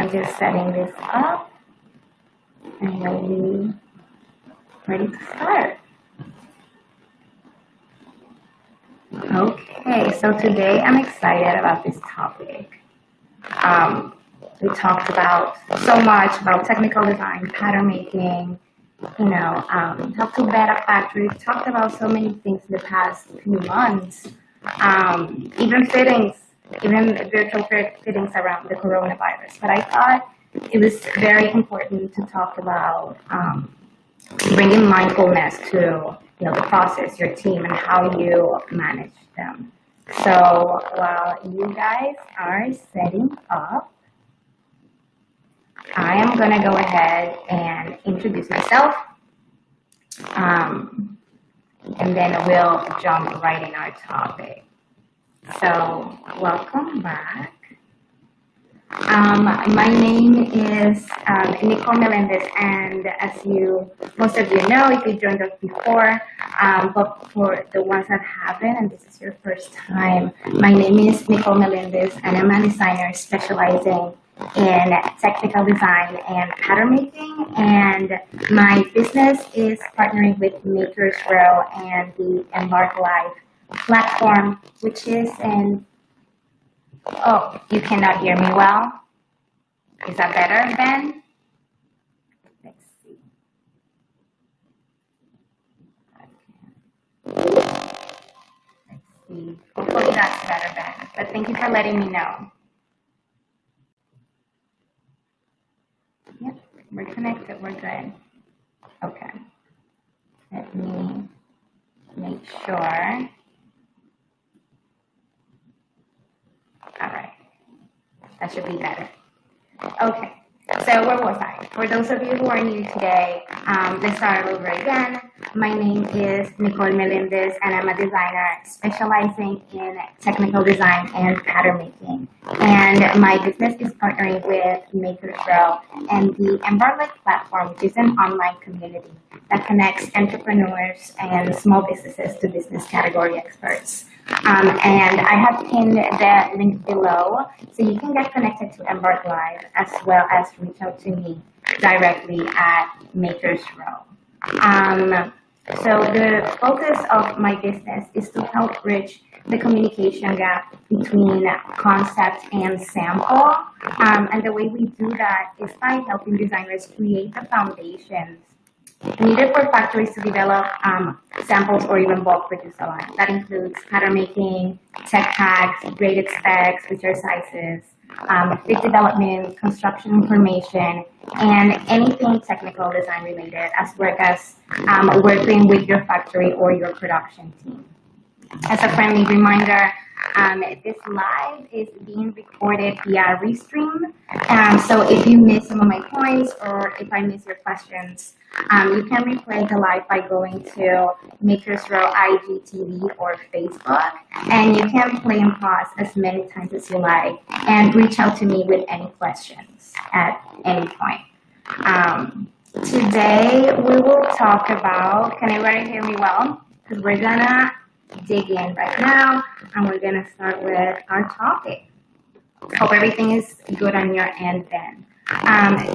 I'm just setting this up and ready to start. Okay, so today I'm excited about this topic. We talked about so much about technical design, pattern making, how to vet a factory. We talked about so many things in the past few months, even fittings, even virtual fittings around the coronavirus. But I thought it was very important to talk about bringing mindfulness to the process, your team, and how you manage them. So while you guys are setting up, I am going to go ahead and introduce myself, and then we'll jump right in our topic. So welcome back. My name is Nicole Melendez, and as most of you know, if you joined us before, but for the ones that haven't, and this is your first time, my name is Nicole Melendez, and I'm a designer specializing in technical design and pattern making, and my business is partnering with Makers Row and the Embark platform, which is oh, you cannot hear me well? Is that better, Ben? Let's see. Let's see. Hopefully that's better, Ben. But thank you for letting me know. Yep, we're connected. We're good. Okay. Let me make sure. All right. That should be better. Okay. So where was I? For those of you who are new today, let's start over again. My name is Nicole Melendez, and I'm a designer specializing in technical design and pattern making. And my business is partnering with Makers Row and the Embark platform, which is an online community that connects entrepreneurs and small businesses to business category experts. And I have pinned the link below, so you can get connected to Embark Live as well as reach out to me directly at Makers Row. So the focus of my business is to help bridge the communication gap between concept and sample. And the way we do that is by helping designers create the foundations needed for factories to develop samples or even bulk produce a line. That includes pattern making, tech tags, graded specs, feature sizes, fit development, construction information, and anything technical design related, as well as working with your factory or your production team. As a friendly reminder, this live is being recorded via Restream. So if you miss some of my points or if I miss your questions, you can replay the live by going to Makers Row IGTV or Facebook, and you can play and pause as many times as you like and reach out to me with any questions at any point. Today we will talk about, can everybody hear me well? Because we're gonna dig in right now, and we're gonna start with our topic. Hope everything is good on your end then.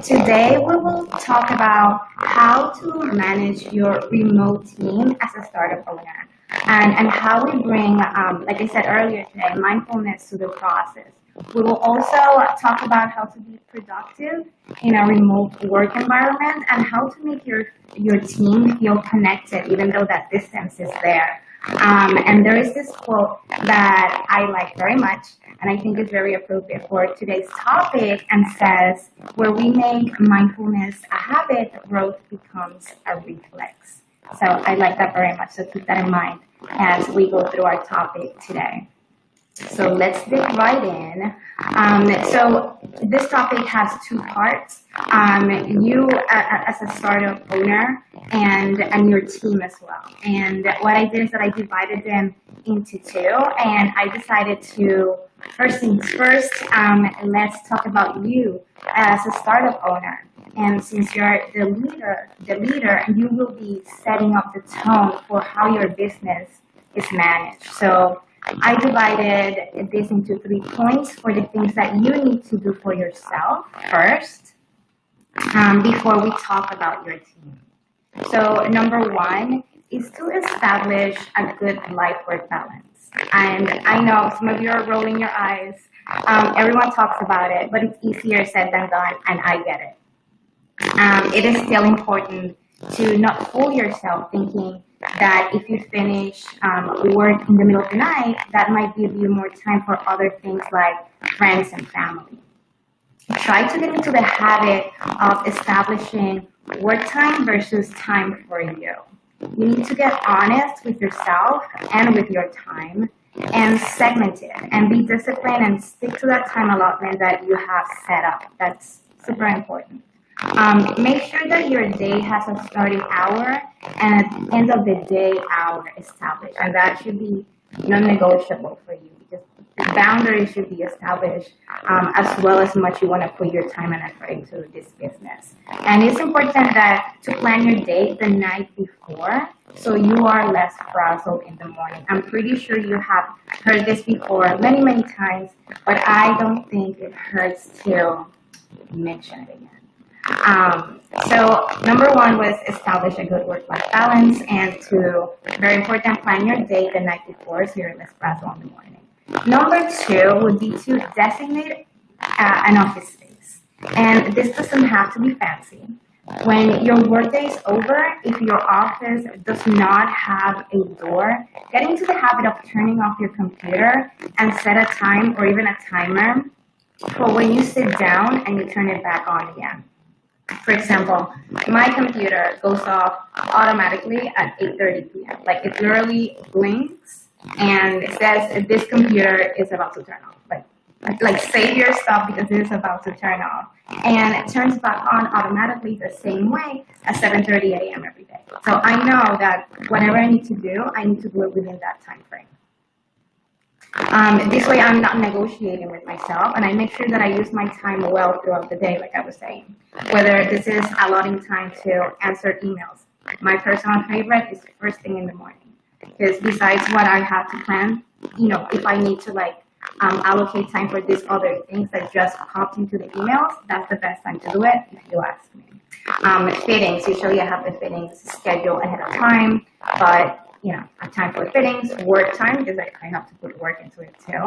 Today we will talk about how to manage your remote team as a startup owner, and how we bring, like I said earlier today, mindfulness to the process. We will also talk about how to be productive in a remote work environment and how to make your team feel connected even though that distance is there. And there is this quote that I like very much, and I think is very appropriate for today's topic, and says, where we make mindfulness a habit, growth becomes a reflex. So I like that very much, so keep that in mind as we go through our topic today. So let's dig right in. So this topic has two parts. You as a startup owner and your team as well. And what I did is that I divided them into two, and I decided to, first things first, let's talk about you as a startup owner. And since you're the leader, you will be setting up the tone for how your business is managed. So I divided this into 3 points for the things that you need to do for yourself first, before we talk about your team. So number 1 is to establish a good life-work balance. And I know some of you are rolling your eyes. Everyone talks about it, but it's easier said than done, and I get it. It is still important to not fool yourself thinking that if you finish work in the middle of the night, that might give you more time for other things like friends and family. Try to get into the habit of establishing work time versus time for you. You need to get honest with yourself and with your time and segment it and be disciplined and stick to that time allotment that you have set up. That's super important. Make sure that your day has a starting hour and at the end of the day hour established, and that should be non-negotiable for you. Just the boundaries should be established, as well as much you want to put your time and effort into this business. And it's important that to plan your day the night before so you are less frazzled in the morning. I'm pretty sure you have heard this before many, many times, but I don't think it hurts to mention it again. So number 1 was establish a good work-life balance, and very important, plan your day the night before so you're less frazzled in the morning. Number 2 would be to designate an office space. And this doesn't have to be fancy. When your workday is over, if your office does not have a door, get into the habit of turning off your computer and set a time or even a timer for when you sit down and you turn it back on again. For example, my computer goes off automatically at 8:30 p.m. Like it literally blinks and it says this computer is about to turn off. Like save your stuff because it is about to turn off. And it turns back on automatically the same way at 7:30 a.m. every day. So I know that whatever I need to do, I need to do it within that time frame. This way I'm not negotiating with myself, and I make sure that I use my time well throughout the day, like I was saying. Whether this is allotting time to answer emails. My personal favorite is first thing in the morning. Because besides what I have to plan, if I need to allocate time for these other things that just popped into the emails, that's the best time to do it, if you ask me. Fittings, usually I have the fittings scheduled ahead of time, but a time for fittings, work time, because I have to put work into it too.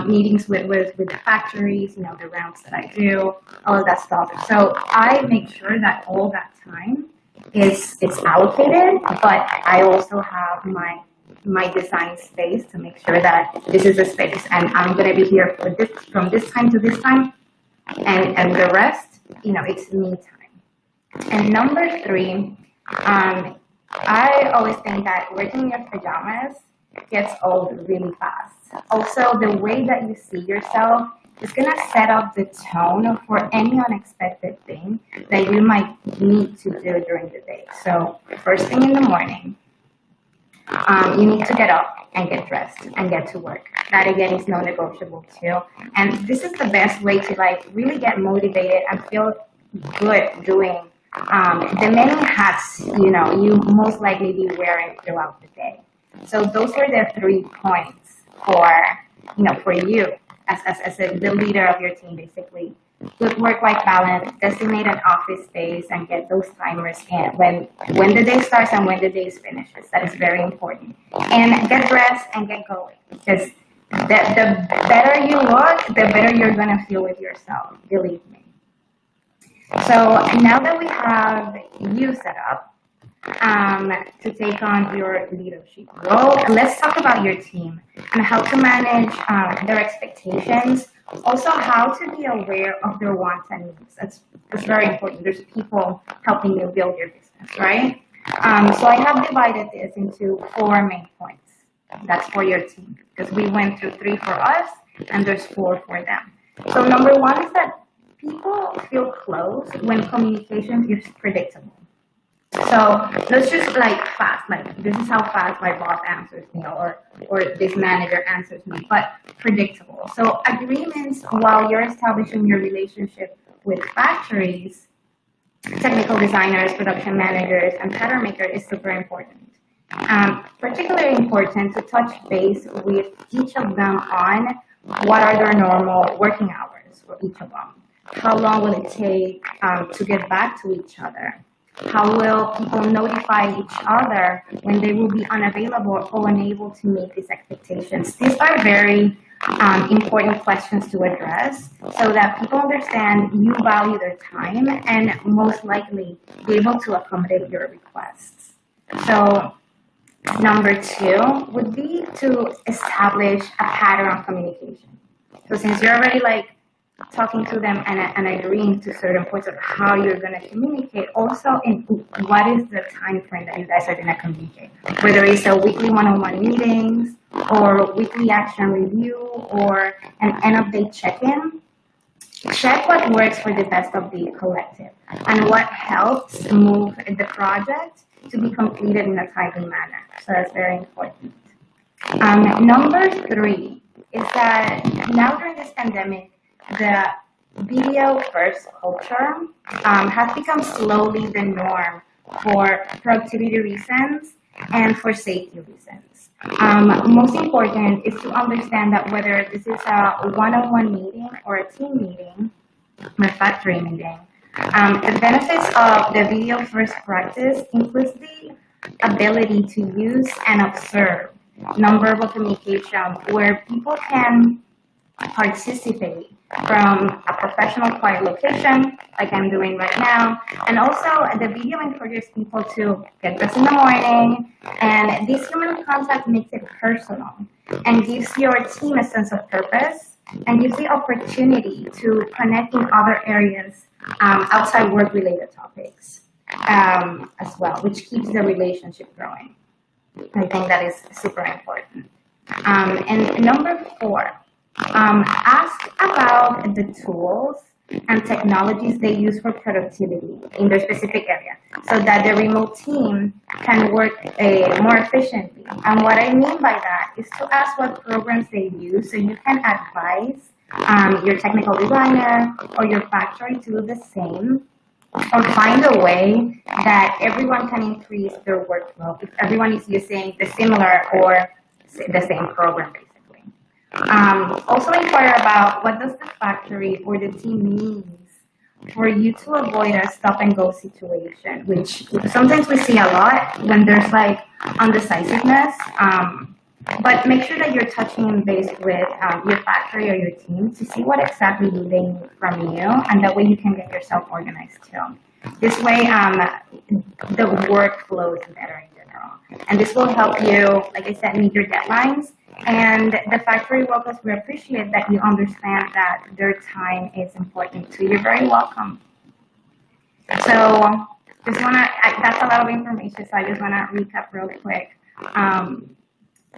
Meetings with the factories, the rounds that I do, all of that stuff. So I make sure that all that time is allocated, but I also have my design space to make sure that this is a space and I'm going to be here for this from this time to this time, and the rest, it's me time. And number 3, I always think that working in your pajamas gets old really fast. Also, the way that you see yourself is going to set up the tone for any unexpected thing that you might need to do during the day. So first thing in the morning, you need to get up and get dressed and get to work. That again is non-negotiable too. And this is the best way to really get motivated and feel good doing the many hats you most likely be wearing throughout the day. So those are the 3 points for you as the leader of your team, basically. Good work-life balance, designate an office space, and get those timers in when the day starts and when the day finishes. That is very important. And get dressed and get going, because the better you look, the better you're going to feel with yourself, believe me. So now that we have you set up to take on your leadership role, let's talk about your team and how to manage their expectations. Also, how to be aware of their wants and needs. That's very important. There's people helping you build your business, right? So I have divided this into 4 main points. That's for your team, because we went through 3 for us, and there's 4 for them. So number 1 is that people feel close when communication is predictable. So let's just fast, this is how fast my boss answers me, or this manager answers me, but predictable. So agreements while you're establishing your relationship with factories, technical designers, production managers, and pattern makers is super important. Particularly important to touch base with each of them on what are their normal working hours for each of them. How long will it take to get back to each other? How will people notify each other when they will be unavailable or unable to meet these expectations? These are very important questions to address so that people understand you value their time and most likely be able to accommodate your requests. So number 2 would be to establish a pattern of communication. So since you're already talking to them and agreeing to certain points of how you're going to communicate, also in what is the time frame that you guys are going to communicate, whether it's a weekly one-on-one meetings or weekly action review or an end-of-day check-in. Check what works for the best of the collective and what helps move the project to be completed in a timely manner. So that's very important. Number 3 is that now during this pandemic, the video first culture has become slowly the norm for productivity reasons and for safety reasons. Most important is to understand that whether this is a one-on-one meeting or a team meeting or a factory meeting, the benefits of the video first practice includes the ability to use and observe nonverbal communication where people can participate from a professional quiet location, like I'm doing right now. And also, the video encourages people to get dressed in the morning, and this human contact makes it personal and gives your team a sense of purpose and gives the opportunity to connect in other areas outside work-related topics as well, which keeps the relationship growing. I think that is super important. And number 4, ask about the tools and technologies they use for productivity in their specific area so that the remote team can work more efficiently. And what I mean by that is to ask what programs they use so you can advise your technical designer or your factory to do the same, or find a way that everyone can increase their workflow if everyone is using the similar or the same program, basically. Also inquire about what does the factory or the team needs for you to avoid a stop-and-go situation, which sometimes we see a lot when there's undecisiveness. But make sure that you're touching base with your factory or your team to see what exactly they need from you, and that way you can get yourself organized too. This way, the workflow is better in general. And this will help you, like I said, meet your deadlines. And the factory workers will appreciate that you understand that their time is important too. You're very welcome. So just that's a lot of information, so I just want to recap real quick.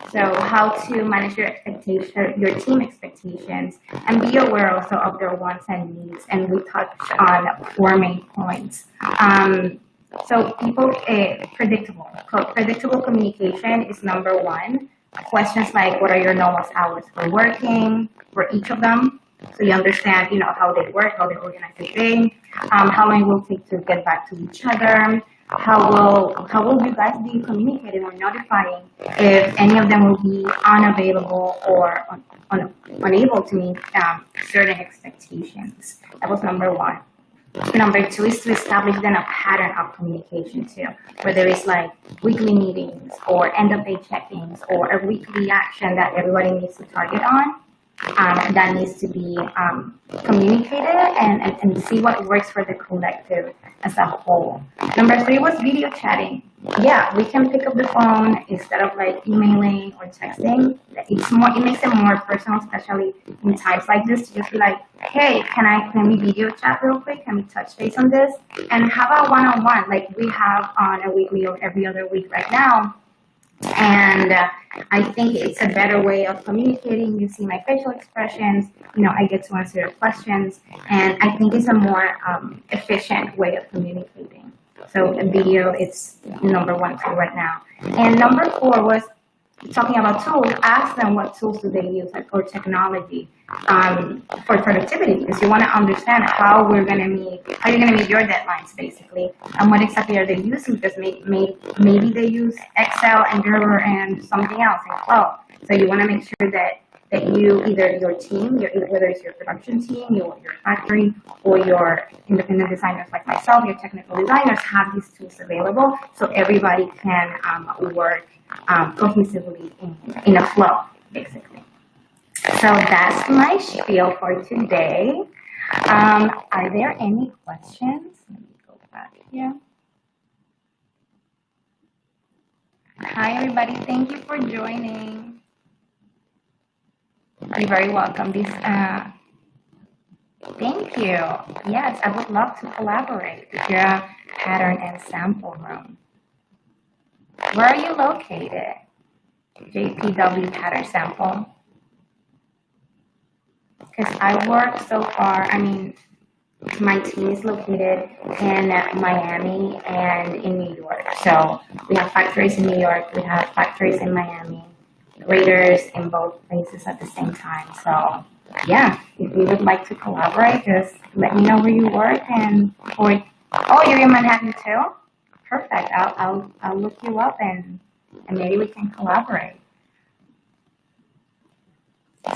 So how to manage your team expectations, and be aware also of their wants and needs. And we touched on 4 main points. So predictable communication is number 1. Questions like, what are your normal hours for working for each of them? So you understand, how they work, how they organize their day, how long it will take to get back to each other. How will you guys be communicating or notifying if any of them will be unavailable or unable to meet certain expectations? That was number 1. Number 2 is to establish then a pattern of communication too, whether it's weekly meetings or end-of-day check-ins or a weekly action that everybody needs to target on. That needs to be communicated and see what works for the collective as a whole. Number 3 was video chatting. Yeah, we can pick up the phone instead of emailing or texting. It makes it more personal, especially in times like this, to just be hey, can we video chat real quick? Can we touch base on this? And how about one-on-one, like we have on a weekly or every other week right now? And I think it's a better way of communicating. You see my facial expressions, I get to answer your questions, and I think it's a more efficient way of communicating. So video is number 1 too right now. And number 4 was talking about tools, ask them what tools do they use, like, or technology for productivity, because you want to understand how you're going to meet your deadlines, basically, and what exactly are they using, because maybe they use Excel and Jira and something else in Cloud. So you want to make sure that you, either your team, whether it's your production team, your factory, or your independent designers like myself, your technical designers, have these tools available so everybody can work cohesively in a flow, basically. So that's my spiel for today. Are there any questions? Let me go back here. Hi, everybody. Thank you for joining. You're very welcome. Thank you. Yes, I would love to collaborate with your pattern and sample room. Where are you located? JPW pattern sample. Because I work so far, my team is located in Miami and in New York. So we have factories in New York, we have factories in Miami, graders in both places at the same time. So yeah, if you would like to collaborate, just let me know where you work you're in Manhattan too? Perfect. I'll look you up and maybe we can collaborate.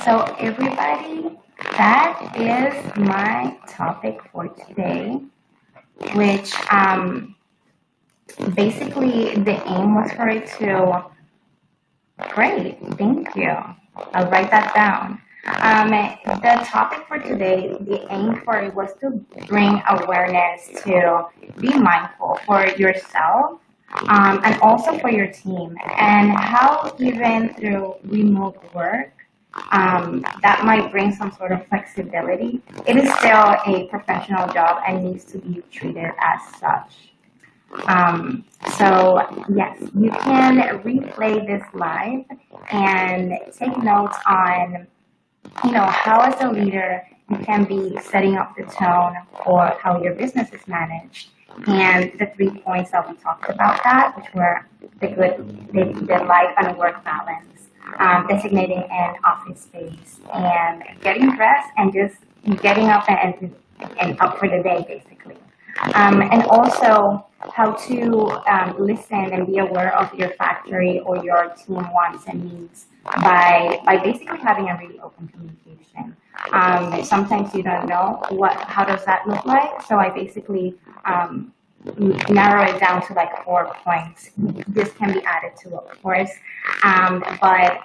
So everybody, that is my topic for today, which basically the aim was for it to, great, thank you. I'll write that down. The topic for today, the aim for it was to bring awareness to be mindful for yourself and also for your team, and how even through remote work, that might bring some sort of flexibility. It is still a professional job and needs to be treated as such. So yes, you can replay this live and take notes on, how as a leader you can be setting up the tone for how your business is managed. And the 3 points that we talked about that, which were the life and work balance, designating an office space, and getting dressed and just getting up and up for the day, basically. And also how to listen and be aware of your factory or your team wants and needs by basically having a really open communication. Sometimes you don't know how does that look like, so I basically narrow it down to like 4 points. This can be added to, of course, but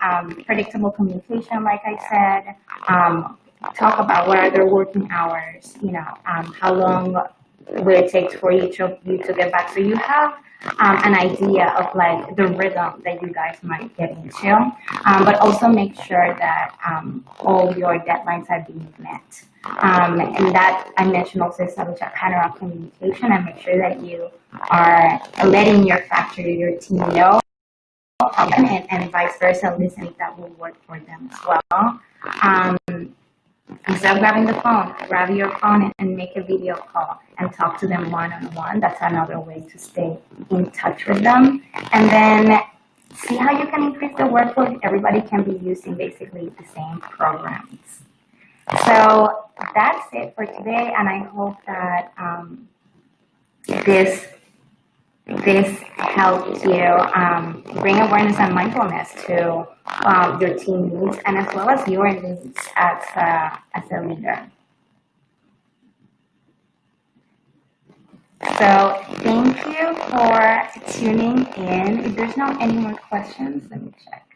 predictable communication, like I said, talk about what are their working hours, how long will it take for each of you to get back, so you have an idea of like the rhythm that you guys might get into, but also make sure that all your deadlines are being met. And that I mentioned also establish a pattern of communication and make sure that you are letting your factory, your team know, and vice versa, listen if that will work for them as well. Instead of grabbing the phone, grab your phone and make a video call and talk to them one-on-one. That's another way to stay in touch with them. And then see how you can increase the workload. Everybody can be using basically the same programs. So that's it for today, and I hope that this helped you bring awareness and mindfulness to your team needs, and as well as your needs as a leader. So thank you for tuning in. If there's not any more questions, let me check.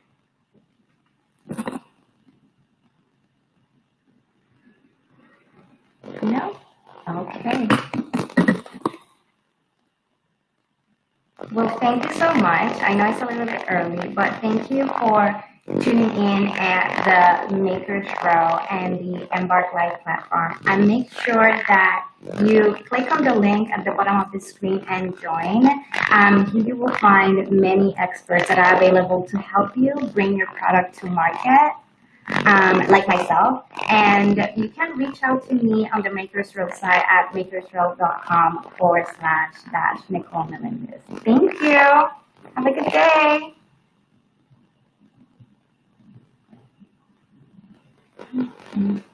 No? Okay. Well, thank you so much. I know it's a little bit early, but thank you for tuning in at the Makers Row and the Embark Live platform. And make sure that you click on the link at the bottom of the screen and join. Here you will find many experts that are available to help you bring your product to market, like myself. And you can reach out to me on the Makers Row site at makersrow.com/Nicole Melendez. Thank you. Have a good day. Mm.